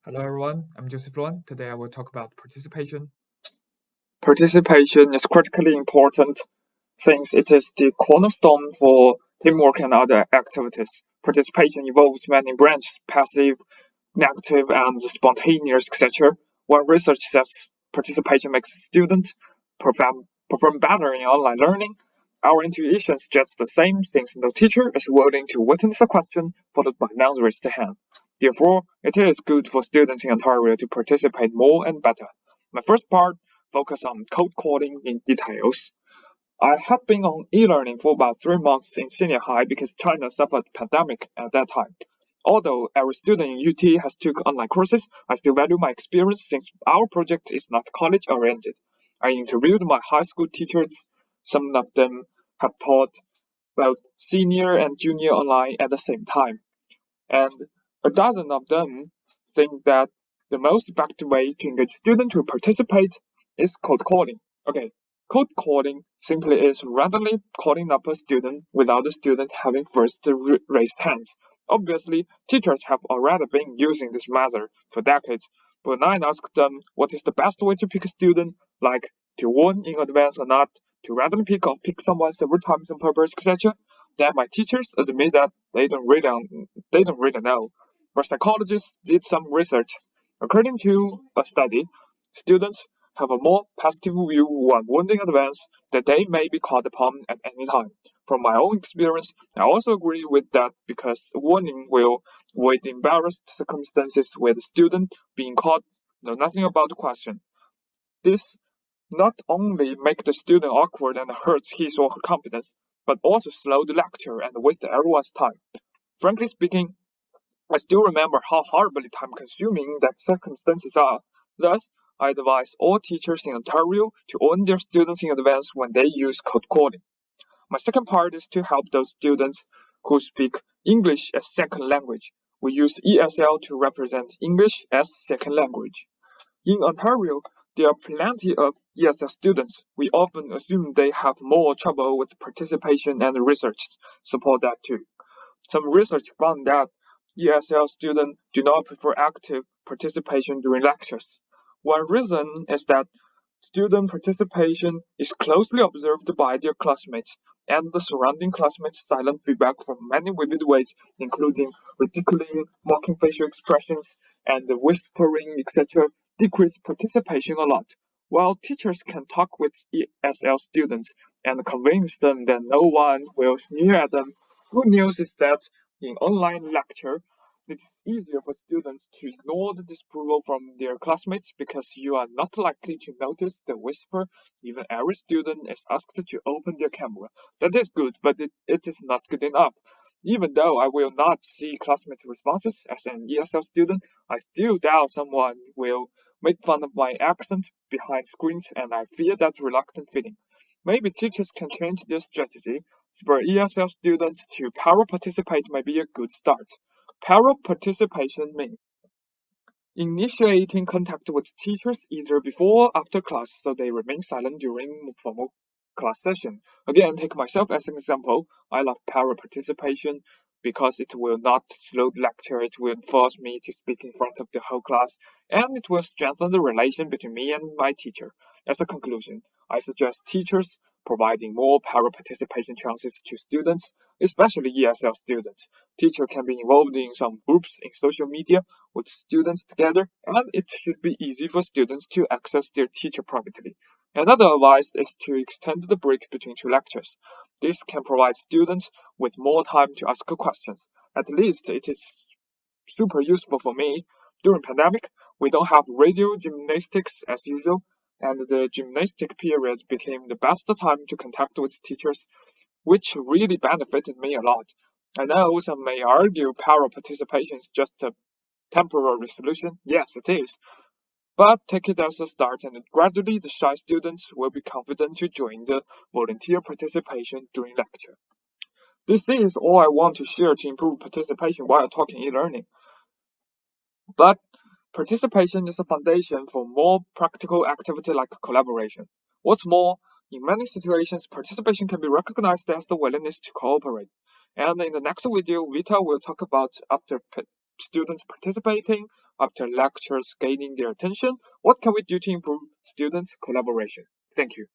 Hello everyone, I'm Joseph Luan. Today I will talk about participation. Participation is critically important since it is the cornerstone for teamwork and other activities. Participation involves many branches: passive, negative, and spontaneous, etc. When research says participation makes students perform better in online learning, our intuition suggests the same, since no teacher is willing to witness a question followed by none raised hand. Therefore, it is good for students in Ontario to participate more and better. My first part focus on code coding in details. I had been on e-learning for about 3 months in senior high because China suffered pandemic at that time. Although every student in UT has took online courses, I still value my experience since our project is not college oriented. I interviewed my high school teachers. Some of them have taught both senior and junior online at the same time, and a dozen of them think that the most effective way to engage students to participate is code calling. Okay, code calling simply is randomly calling up a student without the student having first raised hands. Obviously, teachers have already been using this method for decades, but when I asked them what is the best way to pick a student, like to warn in advance or not, to randomly pick someone several times on purpose, etc., then my teachers admit that they don't really know. But psychologists did some research. According to a study, students have a more positive view when warned in advance that they may be called upon at any time. From my own experience, I also agree with that because warning will avoid embarrassed circumstances where the student being caught know nothing about the question. This not only make the student awkward and hurts his or her confidence, but also slow the lecture and waste everyone's time. Frankly speaking, I still remember how horribly time-consuming that circumstances are. Thus, I advise all teachers in Ontario to warn their students in advance when they use code calling. My second part is to help those students who speak English as second language. We use ESL to represent English as second language. In Ontario, there are plenty of ESL students. We often assume they have more trouble with participation, and research support that too. Some research found that ESL students do not prefer active participation during lectures. One reason is that student participation is closely observed by their classmates, and the surrounding classmates' silent feedback from many vivid ways, including ridiculing, mocking facial expressions, and whispering, etc., decrease participation a lot. While teachers can talk with ESL students and convince them that no one will sneer at them, good news is that in online lecture, it's easier for students to ignore the disapproval from their classmates because you are not likely to notice the whisper. Even every student is asked to open their camera. That is good, but it is not good enough. Even though I will not see classmates' responses as an ESL student, I still doubt someone will make fun of my accent behind screens, and I fear that reluctant feeling. Maybe teachers can change their strategy. For ESL students to para participate may be a good start. Para participation means initiating contact with teachers either before or after class so they remain silent during formal class session. Again, take myself as an example. I love para participation because it will not slow the lecture, it will force me to speak in front of the whole class, and it will strengthen the relation between me and my teacher. As a conclusion, I suggest teachers providing more para participation chances to students, especially ESL students. Teacher can be involved in some groups in social media with students together, and it should be easy for students to access their teacher privately. Another advice is to extend the break between two lectures. This can provide students with more time to ask questions. At least it is super useful for me. During pandemic, we don't have radio gymnastics as usual, and the gymnastic period became the best time to contact with teachers, which really benefited me a lot. I know some may argue para participation is just a temporary solution. Yes, it is. But take it as a start, and gradually the shy students will be confident to join the volunteer participation during lecture. This is all I want to share to improve participation while talking e-learning. But participation is a foundation for more practical activity like collaboration. What's more, in many situations, participation can be recognized as the willingness to cooperate. And in the next video, Vita will talk about after students participating, after lectures gaining their attention, what can we do to improve students' collaboration? Thank you.